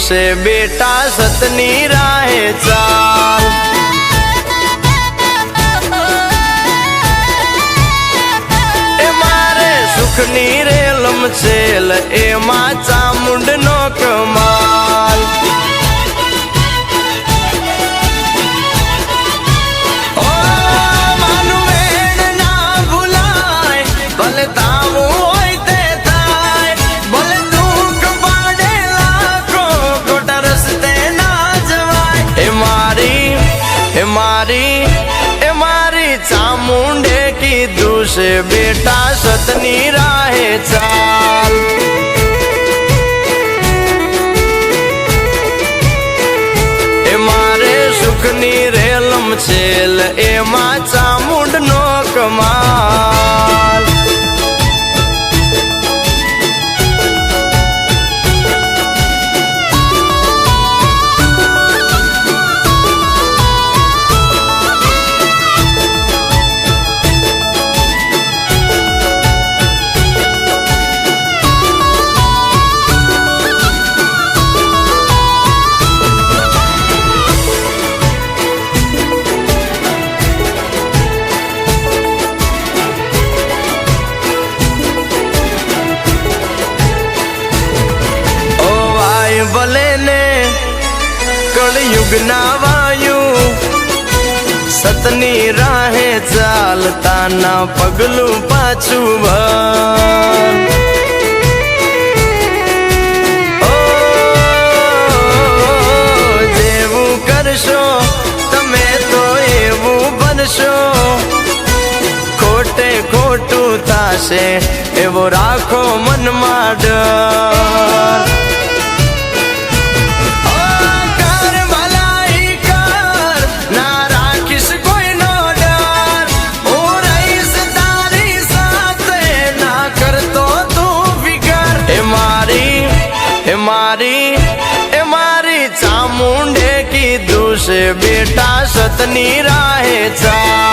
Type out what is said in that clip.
से बेटा सतनी राहे चाल। ए मारे सुखनी रेलम छेल एमा चामुंडनो कमाल। ओ मानु वेण ना भुलाय भले तावू होय ते थाय, भले दुख पाडे लाखो खोटा रस्ते ना जवाय। ए मारी ए मारी ए मारी चामुंडे की दूसे बेटा सतनी राहे चाल। ए मारे सुखनी रेलम छेल एमा चामुंडनो कमाल। भले ने कलयुग ना वायु सतनी राहे चालता ना पगलू पाछू भर। ओ जेवू करशो तमे तो एवू बनशो, खोटे खोटू थाशे एवो राखो मन में डर। ए मारी चामुंडे की दूसे बेटा सतनी राहे चाल।